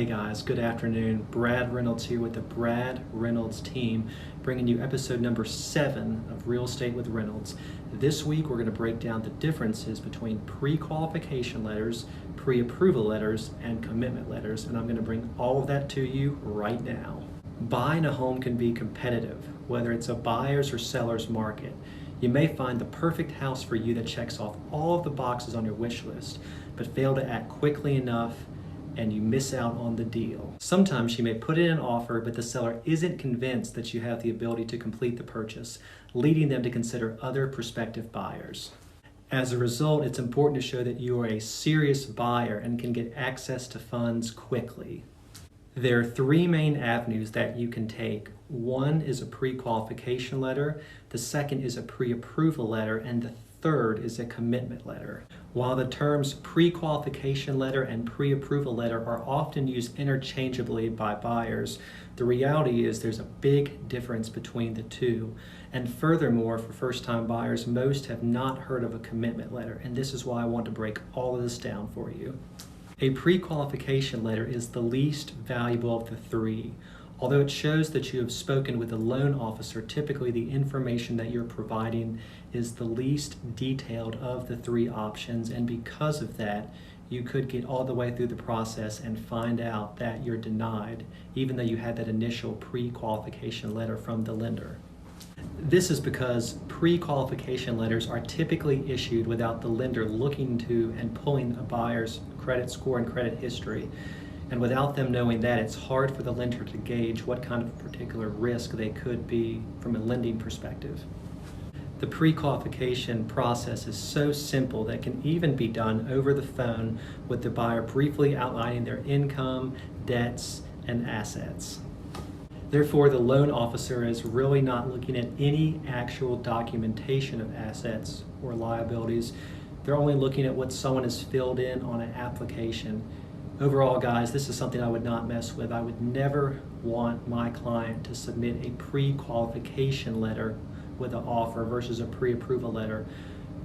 Hey guys, good afternoon. Brad Reynolds here with the Brad Reynolds team, bringing you episode number 7 of Real Estate with Reynolds. This week we're going to break down the differences between pre-qualification letters, pre-approval letters, and commitment letters, and I'm going to bring all of that to you right now. Buying a home can be competitive, whether it's a buyer's or seller's market. You may find the perfect house for you that checks off all of the boxes on your wish list, but fail to act quickly enough and you miss out on the deal. Sometimes you may put in an offer, but the seller isn't convinced that you have the ability to complete the purchase, leading them to consider other prospective buyers. As a result, it's important to show that you are a serious buyer and can get access to funds quickly. There are 3 main avenues that you can take. One is a pre-qualification letter, the second is a pre-approval letter, and the third is a commitment letter. While the terms pre-qualification letter and pre-approval letter are often used interchangeably by buyers, the reality is there's a big difference between the two. And furthermore, for first-time buyers, most have not heard of a commitment letter, and this is why I want to break all of this down for you. A pre-qualification letter is the least valuable of the 3. Although it shows that you have spoken with a loan officer, typically the information that you're providing is the least detailed of the 3 options, and because of that, you could get all the way through the process and find out that you're denied, even though you had that initial pre-qualification letter from the lender. This is because pre-qualification letters are typically issued without the lender looking to and pulling a buyer's credit score and credit history. And without them knowing that, it's hard for the lender to gauge what kind of particular risk they could be from a lending perspective. The pre-qualification process is so simple that it can even be done over the phone with the buyer briefly outlining their income, debts, and assets. Therefore, the loan officer is really not looking at any actual documentation of assets or liabilities. They're only looking at what someone has filled in on an application. Overall, guys, this is something I would not mess with. I would never want my client to submit a pre-qualification letter with an offer versus a pre-approval letter.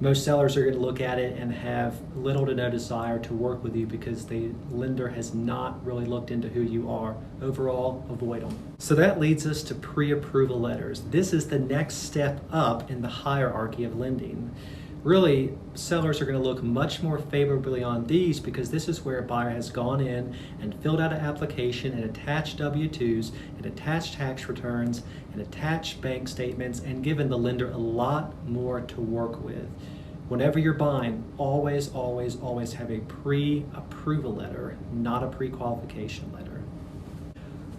Most sellers are going to look at it and have little to no desire to work with you because the lender has not really looked into who you are. Overall, avoid them. So that leads us to pre-approval letters. This is the next step up in the hierarchy of lending. Really, sellers are going to look much more favorably on these because this is where a buyer has gone in and filled out an application and attached W-2s and attached tax returns and attached bank statements and given the lender a lot more to work with. Whenever you're buying, always have a pre-approval letter, not a pre-qualification letter.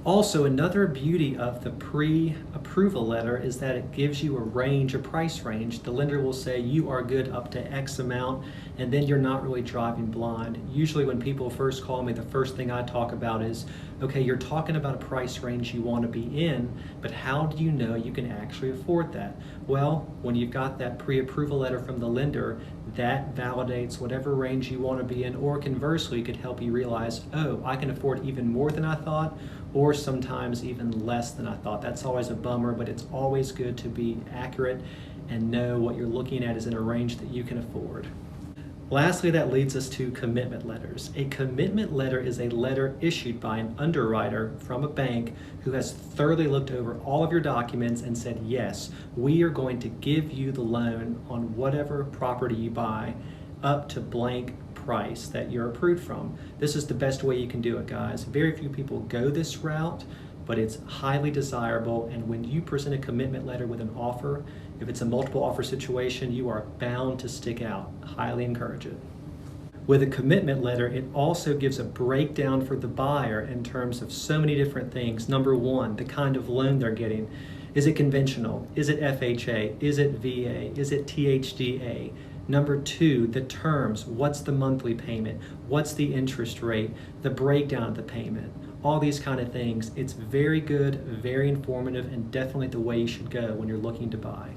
Also, another beauty of the pre-approval letter is that it gives you a range, a price range. The lender will say you are good up to X amount, and then you're not really driving blind. Usually when people first call me, the first thing I talk about is, okay, you're talking about a price range you want to be in, but how do you know you can actually afford that? Well, when you've got that pre-approval letter from the lender, that validates whatever range you want to be in, or conversely, could help you realize, oh, I can afford even more than I thought, or sometimes even less than I thought. That's always a bummer, but it's always good to be accurate and know what you're looking at is in a range that you can afford. Lastly, that leads us to commitment letters. A commitment letter is a letter issued by an underwriter from a bank who has thoroughly looked over all of your documents and said, yes, we are going to give you the loan on whatever property you buy up to blank price that you're approved from. This is the best way you can do it, guys. Very few people go this route, but it's highly desirable, and when you present a commitment letter with an offer, if it's a multiple offer situation, you are bound to stick out. Highly encourage it. With a commitment letter, it also gives a breakdown for the buyer in terms of so many different things. Number 1, the kind of loan they're getting. Is it conventional? Is it FHA? Is it VA? Is it THDA? Number 2, the terms. What's the monthly payment? What's the interest rate? The breakdown of the payment. All these kind of things. It's very good, very informative, and definitely the way you should go when you're looking to buy.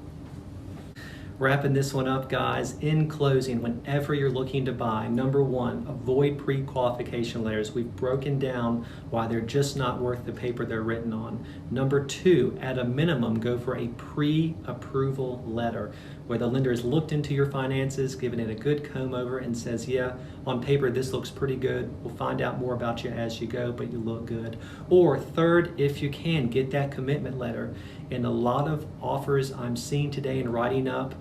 Wrapping this one up, guys, in closing, whenever you're looking to buy, number 1, avoid pre-qualification letters. We've broken down why they're just not worth the paper they're written on. Number 2, at a minimum, go for a pre-approval letter where the lender has looked into your finances, given it a good comb over, and says, yeah, on paper this looks pretty good. We'll find out more about you as you go, but you look good. Or third, if you can, get that commitment letter. And a lot of offers I'm seeing today and writing up,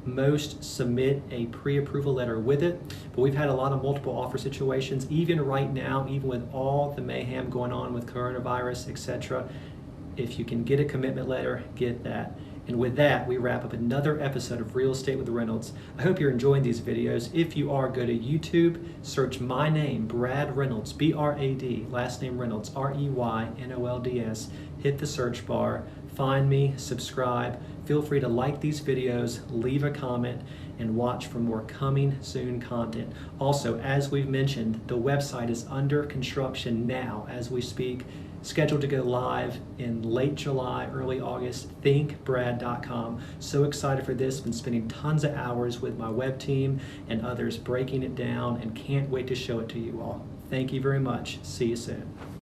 most submit a pre-approval letter with it, but we've had a lot of multiple offer situations. Even right now, even with all the mayhem going on with coronavirus, etc., if you can get a commitment letter, get that. And with that, we wrap up another episode of Real Estate with Reynolds. I hope you're enjoying these videos. If you are, go to YouTube, search my name, Brad Reynolds, B-R-A-D, last name Reynolds, R-E-Y-N-O-L-D-S. Hit the search bar, find me, subscribe. Feel free to like these videos, leave a comment, and watch for more coming soon content. Also, as we've mentioned, the website is under construction now as we speak, scheduled to go live in late July, early August, thinkbrad.com. So excited for this, been spending tons of hours with my web team and others breaking it down and can't wait to show it to you all. Thank you very much. See you soon.